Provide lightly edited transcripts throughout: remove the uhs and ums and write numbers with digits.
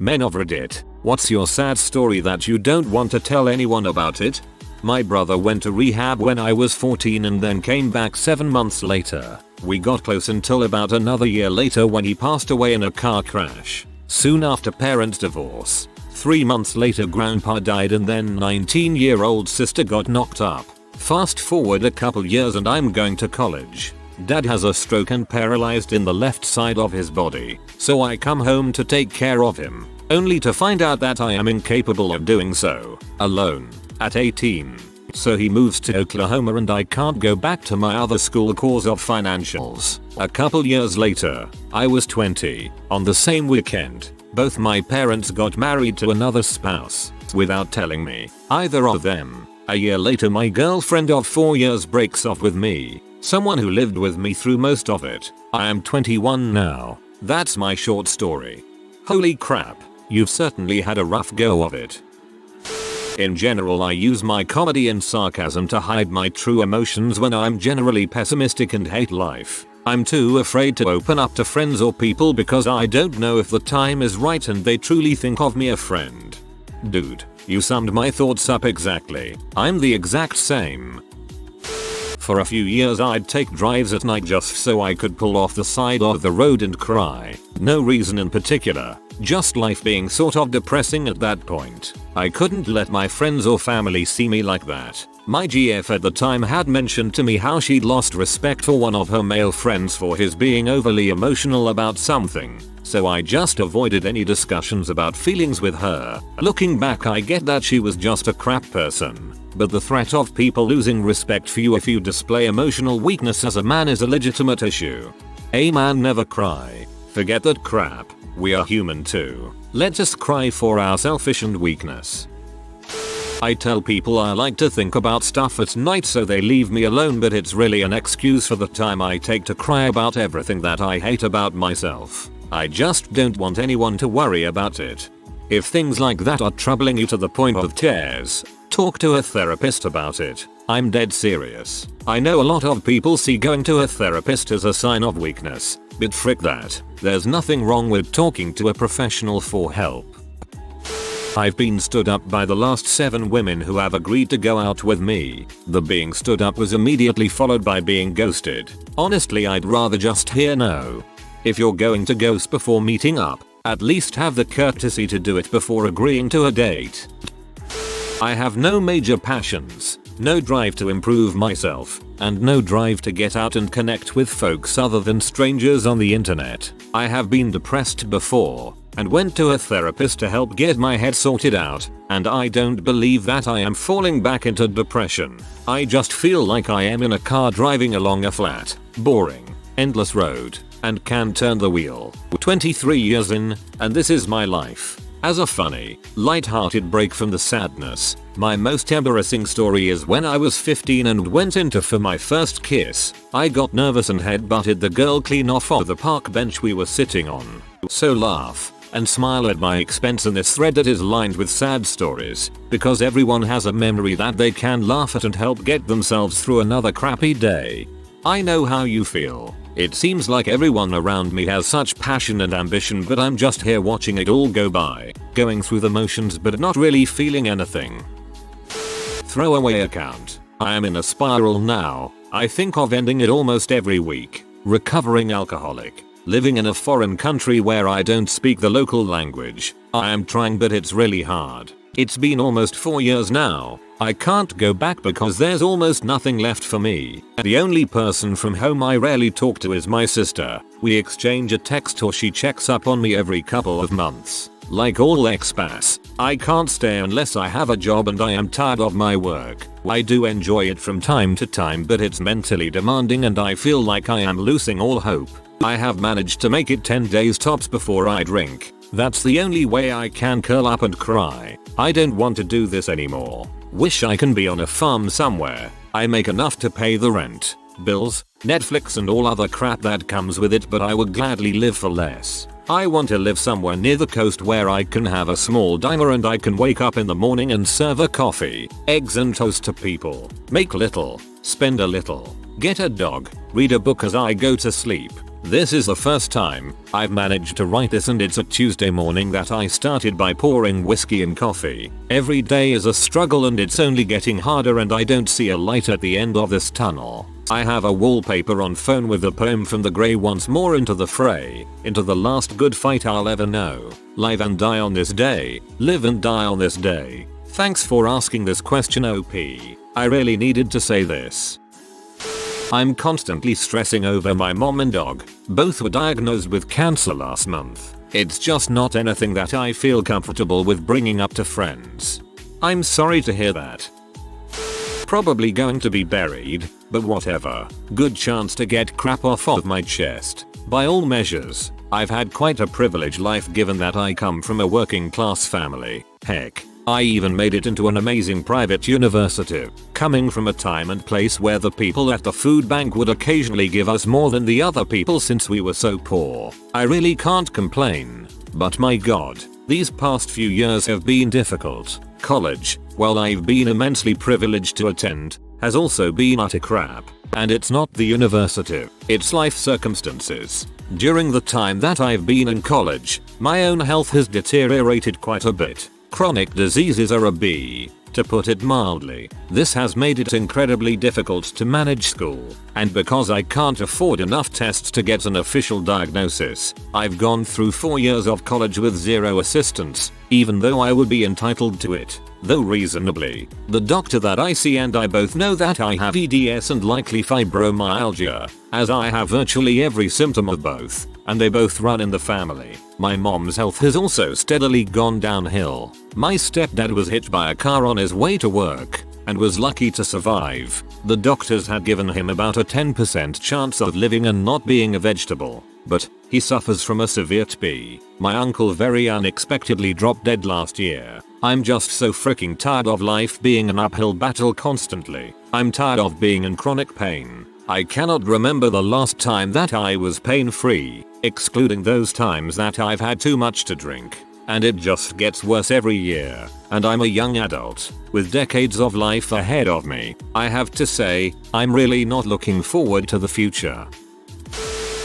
Men of Reddit, what's your sad story that you don't want to tell anyone about it? My brother went to rehab when I was 14 and then came back 7 months later. We got close until about another year later when he passed away in a car crash. Soon after parents' divorce. 3 months later grandpa died and then 19-year-old sister got knocked up. Fast forward a couple years and I'm going to college. Dad has a stroke and paralyzed in the left side of his body, so I come home to take care of him, only to find out that I am incapable of doing so, alone, at 18. So he moves to Oklahoma and I can't go back to my other school cause of financials. A couple years later, I was 20, on the same weekend, both my parents got married to another spouse, without telling me, either of them. A year later my girlfriend of 4 years breaks off with me. Someone who lived with me through most of it. I am 21 now. That's my short story. Holy crap, you've certainly had a rough go of it. In general I use my comedy and sarcasm to hide my true emotions when I'm generally pessimistic and hate life. I'm too afraid to open up to friends or people because I don't know if the time is right and they truly think of me a friend. Dude, you summed my thoughts up exactly. I'm the exact same. For a few years I'd take drives at night just so I could pull off the side of the road and cry. No reason in particular, just life being sort of depressing at that point. I couldn't let my friends or family see me like that. My GF at the time had mentioned to me how she'd lost respect for one of her male friends for his being overly emotional about something. So I just avoided any discussions about feelings with her. Looking back I get that she was just a crap person. But the threat of people losing respect for you if you display emotional weakness as a man is a legitimate issue. A man never cry. Forget that crap. We are human too. Let us cry for our selfish and weakness. I tell people I like to think about stuff at night so they leave me alone, but it's really an excuse for the time I take to cry about everything that I hate about myself. I just don't want anyone to worry about it. If things like that are troubling you to the point of tears, talk to a therapist about it. I'm dead serious. I know a lot of people see going to a therapist as a sign of weakness, but frick that. There's nothing wrong with talking to a professional for help. I've been stood up by the last 7 women who have agreed to go out with me. The being stood up was immediately followed by being ghosted. Honestly, I'd rather just hear no. If you're going to ghost before meeting up, at least have the courtesy to do it before agreeing to a date. I have no major passions, no drive to improve myself, and no drive to get out and connect with folks other than strangers on the internet. I have been depressed before, and went to a therapist to help get my head sorted out, and I don't believe that I am falling back into depression. I just feel like I am in a car driving along a flat, boring, endless road, and can't turn the wheel. 23 years in, and this is my life. As a funny, light-hearted break from the sadness, my most embarrassing story is when I was 15 and went into for my first kiss. I got nervous and head-butted the girl clean off of the park bench we were sitting on. So laugh and smile at my expense in this thread that is lined with sad stories, because everyone has a memory that they can laugh at and help get themselves through another crappy day. I know how you feel. It seems like everyone around me has such passion and ambition, but I'm just here watching it all go by, going through the motions but not really feeling anything. Throwaway account. I am in a spiral now. I think of ending it almost every week. Recovering alcoholic. Living in a foreign country where I don't speak the local language. I am trying, but it's really hard. It's been almost 4 years now. I can't go back because there's almost nothing left for me. The only person from home I rarely talk to is my sister. We exchange a text or she checks up on me every couple of months. Like all expats, I can't stay unless I have a job and I am tired of my work. I do enjoy it from time to time, but it's mentally demanding and I feel like I am losing all hope. I have managed to make it 10 days tops before I drink. That's the only way I can curl up and cry. I don't want to do this anymore. Wish I can be on a farm somewhere. I make enough to pay the rent, bills, Netflix and all other crap that comes with it, but I would gladly live for less. I want to live somewhere near the coast where I can have a small diner and I can wake up in the morning and serve a coffee, eggs and toast to people. Make little, spend a little, get a dog, read a book as I go to sleep. This is the first time I've managed to write this, and it's a Tuesday morning that I started by pouring whiskey and coffee. Every day is a struggle and it's only getting harder, and I don't see a light at the end of this tunnel. I have a wallpaper on phone with a poem from the grey once more into the fray, into the last good fight I'll ever know. Live and die on this day, live and die on this day. Thanks for asking this question, OP. I really needed to say this. I'm constantly stressing over my mom and dog. Both were diagnosed with cancer last month. It's just not anything that I feel comfortable with bringing up to friends. I'm sorry to hear that. Probably going to be buried, but whatever. Good chance to get crap off of my chest. By all measures, I've had quite a privileged life given that I come from a working class family. Heck, I even made it into an amazing private university, coming from a time and place where the people at the food bank would occasionally give us more than the other people since we were so poor. I really can't complain. But my god, these past few years have been difficult. College, while I've been immensely privileged to attend, has also been utter crap. And it's not the university, it's life circumstances. During the time that I've been in college, my own health has deteriorated quite a bit. Chronic diseases are a B, to put it mildly. This has made it incredibly difficult to manage school, and because I can't afford enough tests to get an official diagnosis, I've gone through 4 years of college with zero assistance, even though I would be entitled to it. Though reasonably. The doctor that I see and I both know that I have EDS and likely fibromyalgia, as I have virtually every symptom of both, and they both run in the family. My mom's health has also steadily gone downhill. My stepdad was hit by a car on his way to work, and was lucky to survive. The doctors had given him about a 10% chance of living and not being a vegetable. But he suffers from a severe TB. My uncle very unexpectedly dropped dead last year. I'm just so freaking tired of life being an uphill battle constantly. I'm tired of being in chronic pain. I cannot remember the last time that I was pain-free, excluding those times that I've had too much to drink. And it just gets worse every year. And I'm a young adult, with decades of life ahead of me. I have to say, I'm really not looking forward to the future.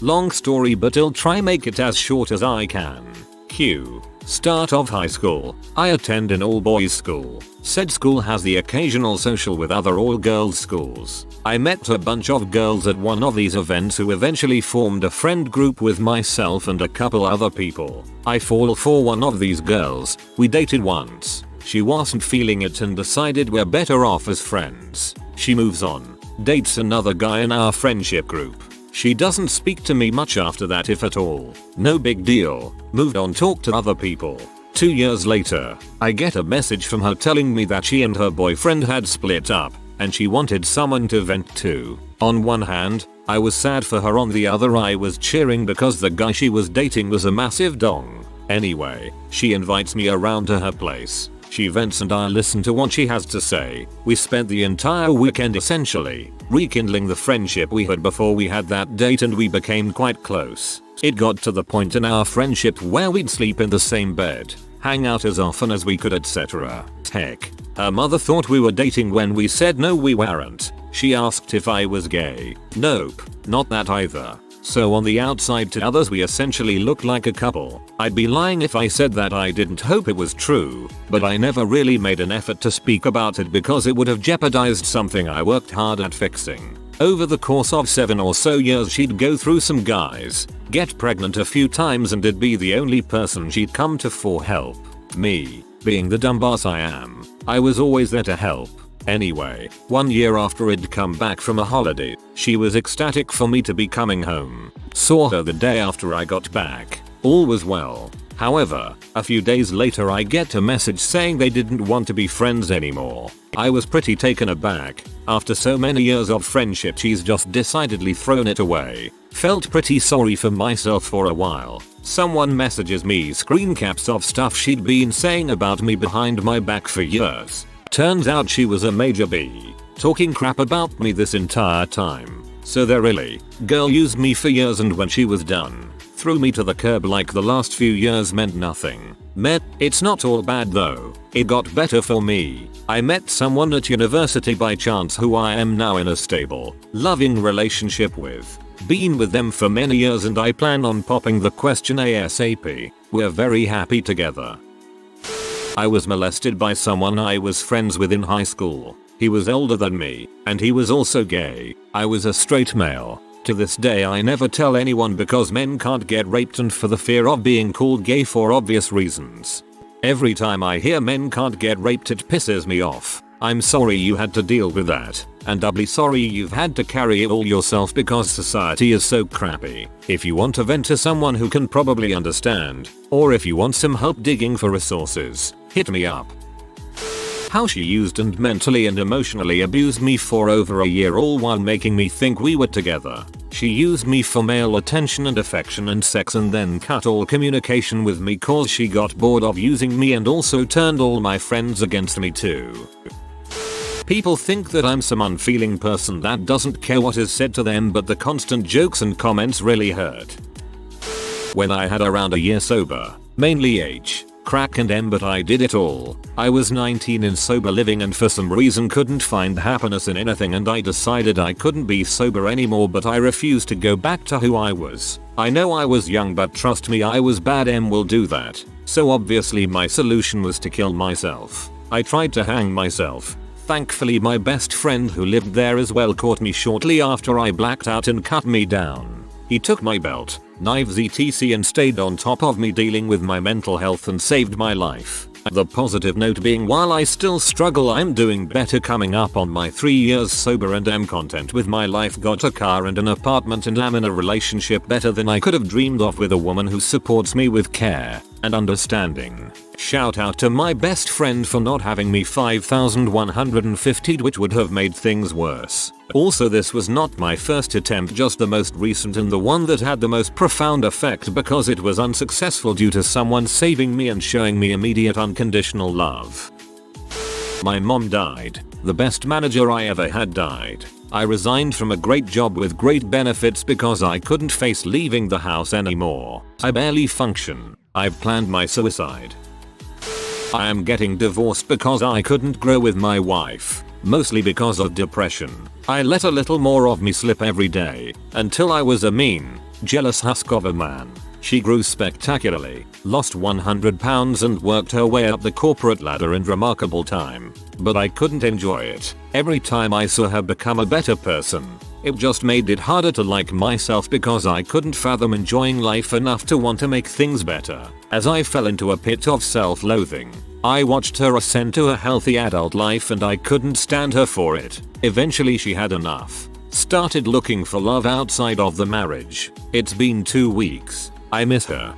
Long story, but I'll try make it as short as I can. Q. Start of high school. I attend an all-boys school. Said school has the occasional social with other all-girls schools. I met a bunch of girls at one of these events who eventually formed a friend group with myself and a couple other people. I fall for one of these girls. We dated once. She wasn't feeling it and decided we're better off as friends. She moves on, dates another guy in our friendship group. She doesn't speak to me much after that, if at all. No big deal. Moved on, talked to other people. 2 years later, I get a message from her telling me that she and her boyfriend had split up, and she wanted someone to vent to. On one hand, I was sad for her, on the other I was cheering because the guy she was dating was a massive dong. Anyway, she invites me around to her place. She vents and I listen to what she has to say. We spent the entire weekend essentially rekindling the friendship we had before we had that date, and we became quite close. It got to the point in our friendship where we'd sleep in the same bed, hang out as often as we could, etc. Heck, her mother thought we were dating when we said no, we weren't. She asked if I was gay. Nope, not that either. So on the outside to others we essentially look like a couple. I'd be lying if I said that I didn't hope it was true, but I never really made an effort to speak about it because it would have jeopardized something I worked hard at fixing. Over the course of 7 or so years she'd go through some guys, get pregnant a few times, and it'd be the only person she'd come to for help. Me, being the dumbass I am, I was always there to help. Anyway, 1 year after I'd come back from a holiday, she was ecstatic for me to be coming home. Saw her the day after I got back. All was well. However, a few days later I get a message saying they didn't want to be friends anymore. I was pretty taken aback. After so many years of friendship, she's just decidedly thrown it away. Felt pretty sorry for myself for a while. Someone messages me screen caps of stuff she'd been saying about me behind my back for years. Turns out she was a major B, talking crap about me this entire time. So there really, girl used me for years, and when she was done, threw me to the curb like the last few years meant nothing. It's not all bad though. It got better for me. I met someone at university by chance who I am now in a stable, loving relationship with. Been with them for many years and I plan on popping the question ASAP. We're very happy together. I was molested by someone I was friends with in high school. He was older than me, and he was also gay. I was a straight male. To this day I never tell anyone because men can't get raped and for the fear of being called gay for obvious reasons. Every time I hear men can't get raped it pisses me off. I'm sorry you had to deal with that, and doubly sorry you've had to carry it all yourself because society is so crappy. If you want to vent to someone who can probably understand, or if you want some help digging for resources, hit me up. How she used and mentally and emotionally abused me for over a year all while making me think we were together. She used me for male attention and affection and sex and then cut all communication with me cause she got bored of using me and also turned all my friends against me too. People think that I'm some unfeeling person that doesn't care what is said to them, but the constant jokes and comments really hurt. When I had around a year sober, mainly H, crack and M, but I did it all. I was 19 in sober living and for some reason couldn't find happiness in anything and I decided I couldn't be sober anymore, but I refused to go back to who I was. I know I was young, but trust me, I was bad. M will do that. So obviously my solution was to kill myself. I tried to hang myself. Thankfully my best friend who lived there as well caught me shortly after I blacked out and cut me down. He took my belt, knives etc and stayed on top of me dealing with my mental health and saved my life. The positive note being while I still struggle I'm doing better coming up on my 3 years sober and am content with my life, got a car and an apartment and am in a relationship better than I could have dreamed of with a woman who supports me with care and understanding. Shout out to my best friend for not having me 5,150, which would have made things worse. Also, this was not my first attempt, just the most recent and the one that had the most profound effect because it was unsuccessful due to someone saving me and showing me immediate unconditional love. My mom died. The best manager I ever had died. I resigned from a great job with great benefits because I couldn't face leaving the house anymore. I barely function. I've planned my suicide. I am getting divorced because I couldn't grow with my wife, mostly because of depression. I let a little more of me slip every day, until I was a mean, jealous husk of a man. She grew spectacularly, lost 100 pounds and worked her way up the corporate ladder in remarkable time. But I couldn't enjoy it. Every time I saw her become a better person, it just made it harder to like myself because I couldn't fathom enjoying life enough to want to make things better. As I fell into a pit of self-loathing, I watched her ascend to a healthy adult life and I couldn't stand her for it. Eventually she had enough. Started looking for love outside of the marriage. It's been 2 weeks. I miss her.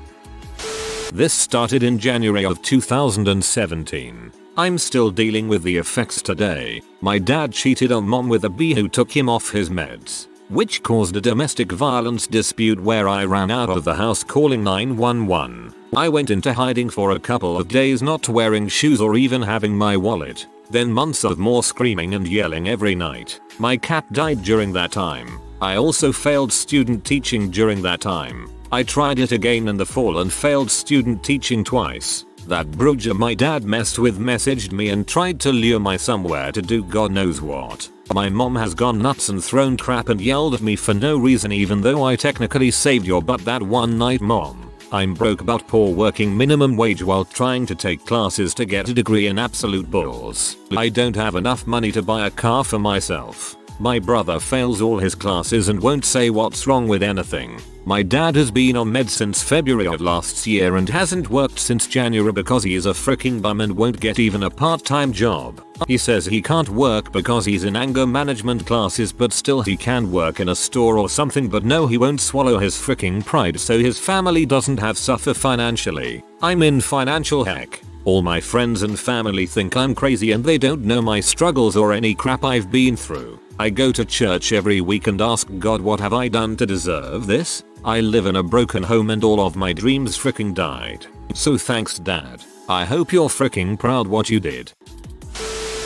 This started in January of 2017. I'm still dealing with the effects today. My dad cheated on mom with a B who took him off his meds, which caused a domestic violence dispute where I ran out of the house calling 911. I went into hiding for a couple of days, not wearing shoes or even having my wallet. Then months of more screaming and yelling every night. My cat died during that time. I also failed student teaching during that time. I tried it again in the fall and failed student teaching twice. That bruiser my dad messed with messaged me and tried to lure me somewhere to do God knows what. My mom has gone nuts and thrown crap and yelled at me for no reason, even though I technically saved your butt that one night, mom. I'm broke but poor, working minimum wage while trying to take classes to get a degree in absolute balls. I don't have enough money to buy a car for myself. My brother fails all his classes and won't say what's wrong with anything. My dad has been on meds since February of last year and hasn't worked since January because he is a freaking bum and won't get even a part-time job. He says he can't work because he's in anger management classes, but still he can work in a store or something, but no, he won't swallow his freaking pride so his family doesn't have suffer financially. I'm in financial heck. All my friends and family think I'm crazy and they don't know my struggles or any crap I've been through. I go to church every week and ask God, what have I done to deserve this? I live in a broken home and all of my dreams freaking died. So thanks, Dad. I hope you're freaking proud what you did.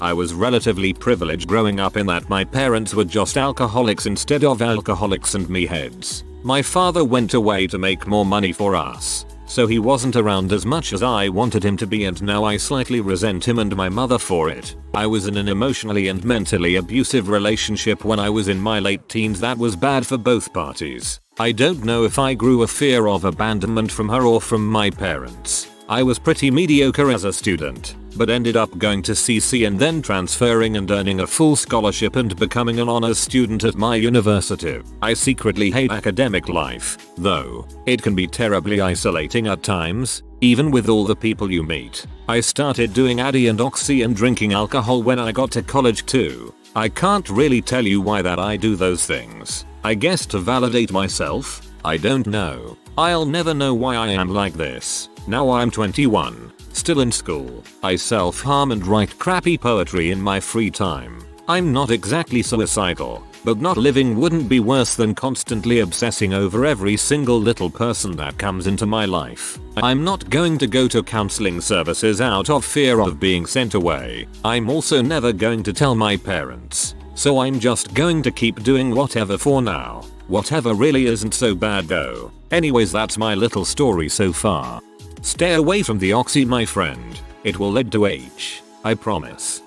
I was relatively privileged growing up in that my parents were just alcoholics instead of alcoholics and me heads. My father went away to make more money for us, so he wasn't around as much as I wanted him to be, and now I slightly resent him and my mother for it. I was in an emotionally and mentally abusive relationship when I was in my late teens that was bad for both parties. I don't know if I grew a fear of abandonment from her or from my parents. I was pretty mediocre as a student, but ended up going to CC and then transferring and earning a full scholarship and becoming an honors student at my university. I secretly hate academic life, though. It can be terribly isolating at times, even with all the people you meet. I started doing Addy and Oxy and drinking alcohol when I got to college too. I can't really tell you why that I do those things. I guess to validate myself? I don't know. I'll never know why I am like this. Now I'm 21, still in school. I self-harm and write crappy poetry in my free time. I'm not exactly suicidal, but not living wouldn't be worse than constantly obsessing over every single little person that comes into my life. I'm not going to go to counseling services out of fear of being sent away. I'm also never going to tell my parents. So I'm just going to keep doing whatever for now. Whatever really isn't so bad though. Anyways, that's my little story so far. Stay away from the Oxy, my friend. It will lead to H. I promise.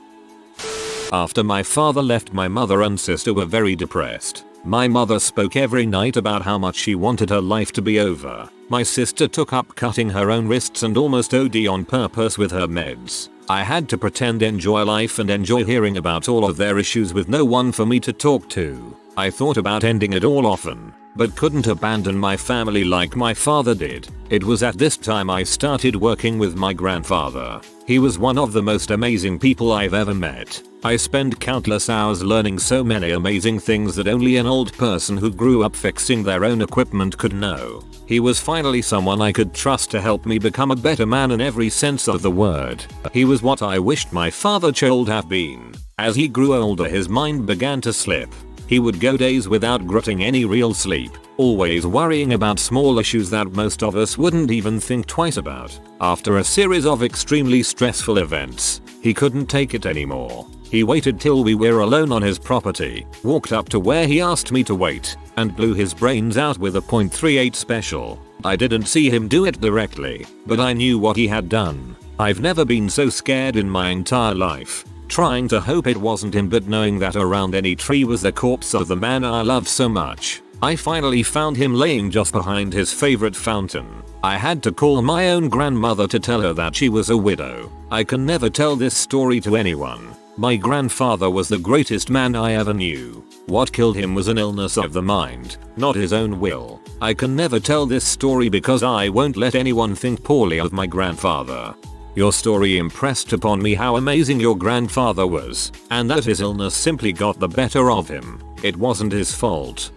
After my father left, my mother and sister were very depressed. My mother spoke every night about how much she wanted her life to be over. My sister took up cutting her own wrists and almost OD on purpose with her meds. I had to pretend enjoy life and enjoy hearing about all of their issues with no one for me to talk to. I thought about ending it all often, but couldn't abandon my family like my father did. It was at this time I started working with my grandfather. He was one of the most amazing people I've ever met. I spent countless hours learning so many amazing things that only an old person who grew up fixing their own equipment could know. He was finally someone I could trust to help me become a better man in every sense of the word. He was what I wished my father should have been. As he grew older, his mind began to slip. He would go days without getting any real sleep, always worrying about small issues that most of us wouldn't even think twice about. After a series of extremely stressful events, he couldn't take it anymore. He waited till we were alone on his property, walked up to where he asked me to wait, and blew his brains out with a .38 special. I didn't see him do it directly, but I knew what he had done. I've never been so scared in my entire life. Trying to hope it wasn't him, but knowing that around any tree was the corpse of the man I loved so much. I finally found him laying just behind his favorite fountain. I had to call my own grandmother to tell her that she was a widow. I can never tell this story to anyone. My grandfather was the greatest man I ever knew. What killed him was an illness of the mind, not his own will. I can never tell this story because I won't let anyone think poorly of my grandfather. Your story impressed upon me how amazing your grandfather was, and that his illness simply got the better of him. It wasn't his fault.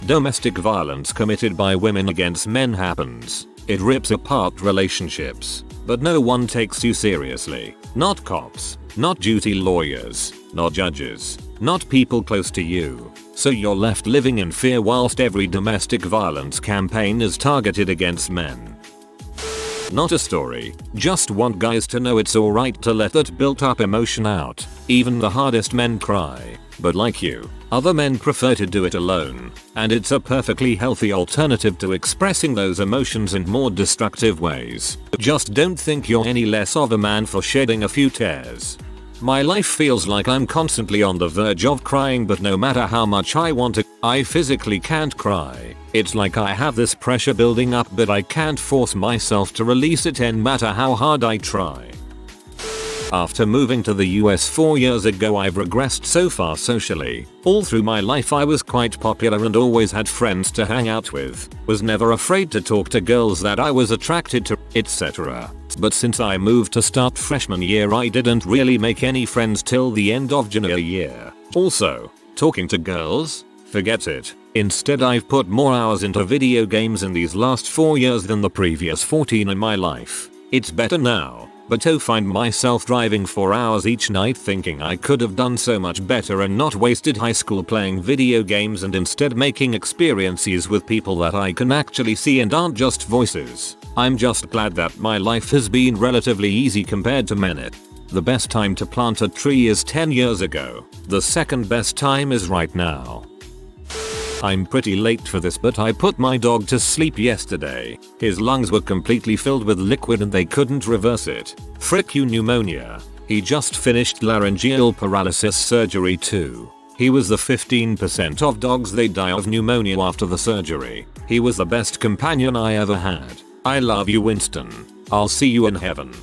Domestic violence committed by women against men happens. It rips apart relationships, but no one takes you seriously. Not cops, not duty lawyers, not judges, not people close to you. So you're left living in fear whilst every domestic violence campaign is targeted against men. Not a story, just want guys to know it's alright to let that built up emotion out. Even the hardest men cry. But like you, other men prefer to do it alone, and it's a perfectly healthy alternative to expressing those emotions in more destructive ways. Just don't think you're any less of a man for shedding a few tears. My life feels like I'm constantly on the verge of crying, but no matter how much I want to, I physically can't cry. It's like I have this pressure building up, but I can't force myself to release it no matter how hard I try. After moving to the US 4 years ago, I've regressed so far socially. All through my life I was quite popular and always had friends to hang out with. Was never afraid to talk to girls that I was attracted to, etc. But since I moved to start freshman year, I didn't really make any friends till the end of junior year. Also, talking to girls? Forget it. Instead, I've put more hours into video games in these last 4 years than the previous 14 in my life. It's better now, but to find myself driving 4 hours each night thinking I could have done so much better and not wasted high school playing video games and instead making experiences with people that I can actually see and aren't just voices. I'm just glad that my life has been relatively easy compared to many. The best time to plant a tree is 10 years ago. The second best time is right now. I'm pretty late for this, but I put my dog to sleep yesterday. His lungs were completely filled with liquid and they couldn't reverse it. Frick you, pneumonia. He just finished laryngeal paralysis surgery too. He was the 15% of dogs they die of pneumonia after the surgery. He was the best companion I ever had. I love you, Winston. I'll see you in heaven.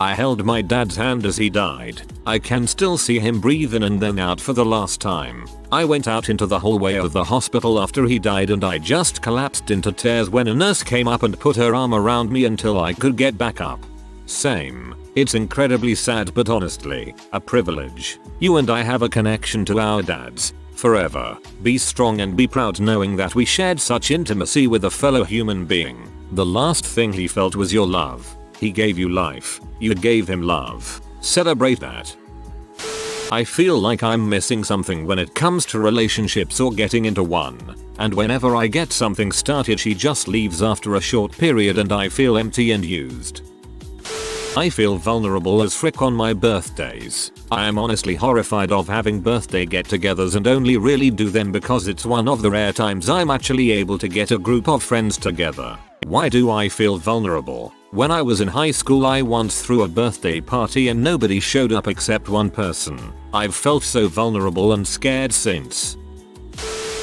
I held my dad's hand as he died. I can still see him breathe in and then out for the last time. I went out into the hallway of the hospital after he died and I just collapsed into tears when a nurse came up and put her arm around me until I could get back up. Same. It's incredibly sad, but honestly, a privilege. You and I have a connection to our dads. Forever. Be strong and be proud knowing that we shared such intimacy with a fellow human being. The last thing he felt was your love. He gave you life. You gave him love. Celebrate that. I feel like I'm missing something when it comes to relationships or getting into one. And whenever I get something started, she just leaves after a short period and I feel empty and used. I feel vulnerable as frick on my birthdays. I am honestly horrified of having birthday get-togethers and only really do them because it's one of the rare times I'm actually able to get a group of friends together. Why do I feel vulnerable? When I was in high school I once threw a birthday party and nobody showed up except one person. I've felt so vulnerable and scared since.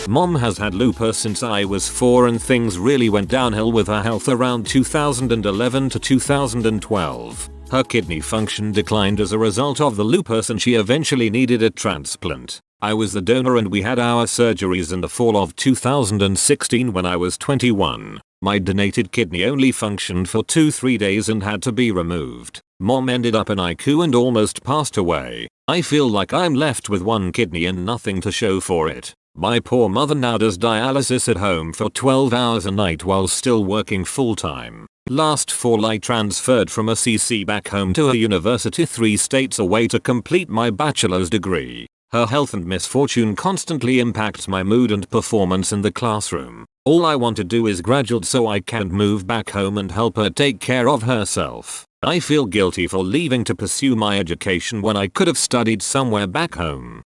Mom has had lupus since I was 4 and things really went downhill with her health around 2011 to 2012. Her kidney function declined as a result of the lupus and she eventually needed a transplant. I was the donor and we had our surgeries in the fall of 2016 when I was 21. My donated kidney only functioned for 2-3 days and had to be removed. Mom ended up in ICU and almost passed away. I feel like I'm left with one kidney and nothing to show for it. My poor mother now does dialysis at home for 12 hours a night while still working full time. Last fall I transferred from a CC back home to a university 3 states away to complete my bachelor's degree. Her health and misfortune constantly impacts my mood and performance in the classroom. All I want to do is graduate so I can move back home and help her take care of herself. I feel guilty for leaving to pursue my education when I could have studied somewhere back home.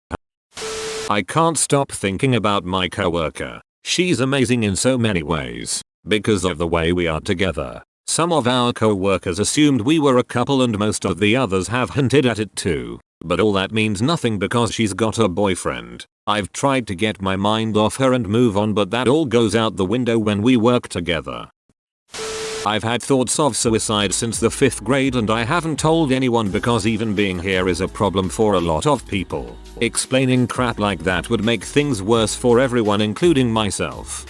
I can't stop thinking about my coworker. She's amazing in so many ways. Because of the way we are together. Some of our coworkers assumed we were a couple and most of the others have hinted at it too. But all that means nothing because she's got a boyfriend. I've tried to get my mind off her and move on, but that all goes out the window when we work together. I've had thoughts of suicide since the 5th grade and I haven't told anyone because even being here is a problem for a lot of people. Explaining crap like that would make things worse for everyone, including myself.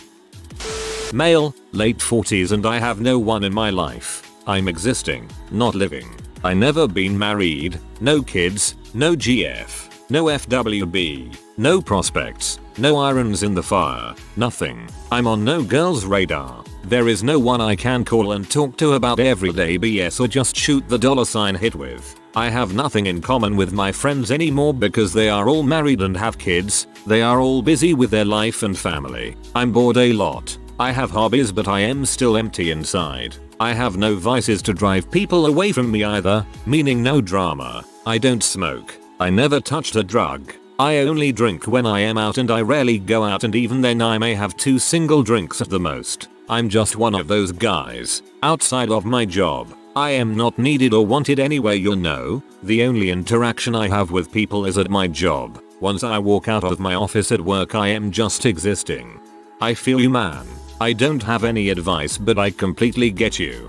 Male, late 40s, and I have no one in my life. I'm existing, not living. I never been married, no kids, no GF, no FWB, no prospects, no irons in the fire, nothing. I'm on no girl's radar. There is no one I can call and talk to about everyday BS or just shoot the $ hit with. I have nothing in common with my friends anymore because they are all married and have kids. They are all busy with their life and family. I'm bored a lot. I have hobbies but I am still empty inside. I have no vices to drive people away from me either, meaning no drama. I don't smoke. I never touched a drug. I only drink when I am out and I rarely go out, and even then I may have 2 single drinks at the most. I'm just one of those guys. Outside of my job, I am not needed or wanted anywhere, you know. The only interaction I have with people is at my job. Once I walk out of my office at work I am just existing. I feel you, man. I don't have any advice but I completely get you.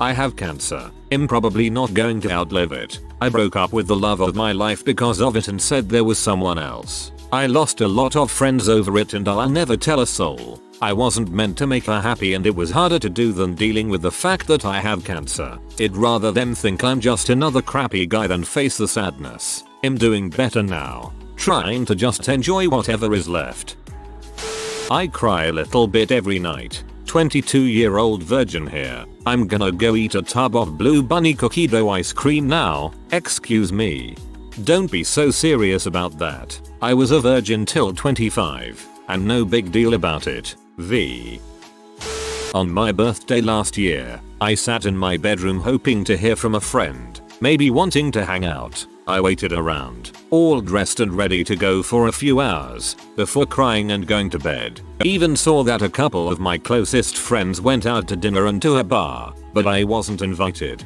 I have cancer. I'm probably not going to outlive it. I broke up with the love of my life because of it and said there was someone else. I lost a lot of friends over it and I'll never tell a soul. I wasn't meant to make her happy and it was harder to do than dealing with the fact that I have cancer. I'd rather them think I'm just another crappy guy than face the sadness. I'm doing better now. Trying to just enjoy whatever is left. I cry a little bit every night. 22-year-old virgin here. I'm gonna go eat a tub of Blue Bunny cookie dough ice cream now. Excuse me. Don't be so serious about that. I was a virgin till 25. And no big deal about it. V. On my birthday last year, I sat in my bedroom hoping to hear from a friend. Maybe wanting to hang out. I waited around, all dressed and ready to go for a few hours, before crying and going to bed. Even saw that a couple of my closest friends went out to dinner and to a bar, but I wasn't invited.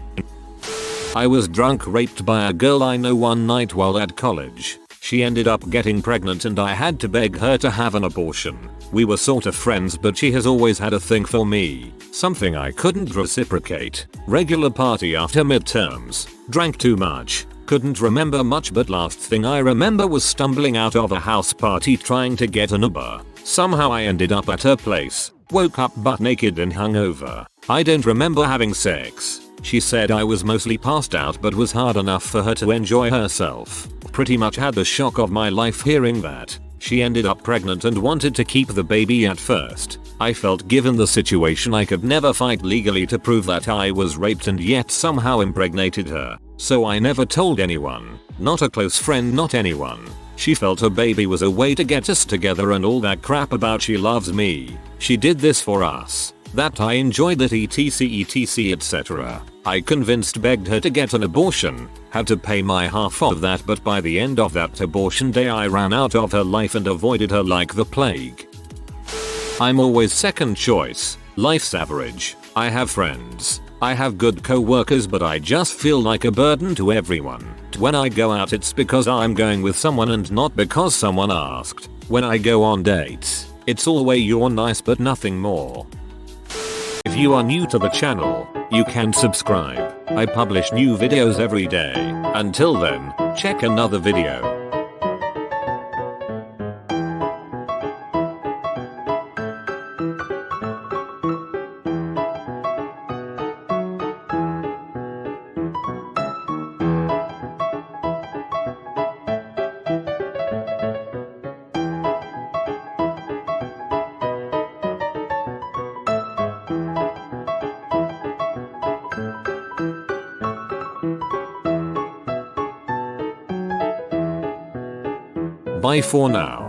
I was drunk raped by a girl I know one night while at college. She ended up getting pregnant and I had to beg her to have an abortion. We were sort of friends, but she has always had a thing for me, something I couldn't reciprocate. Regular party after midterms, drank too much. Couldn't remember much, but last thing I remember was stumbling out of a house party trying to get an Uber. Somehow I ended up at her place, woke up butt naked and hungover. I don't remember having sex. She said I was mostly passed out but was hard enough for her to enjoy herself. Pretty much had the shock of my life hearing that. She ended up pregnant and wanted to keep the baby at first. I felt given the situation I could never fight legally to prove that I was raped and yet somehow impregnated her. So I never told anyone. Not a close friend, not anyone. She felt her baby was a way to get us together and all that crap about she loves me. She did this for us. That I enjoyed that etc etc. I convinced, begged her to get an abortion, had to pay my half of that, but by the end of that abortion day I ran out of her life and avoided her like the plague. I'm always second choice, life's average. I have friends. I have good co-workers, but I just feel like a burden to everyone. When I go out it's because I'm going with someone and not because someone asked. When I go on dates, it's always you're nice but nothing more. If you are new to the channel, you can subscribe. I publish new videos every day. Until then, check another video. Bye for now.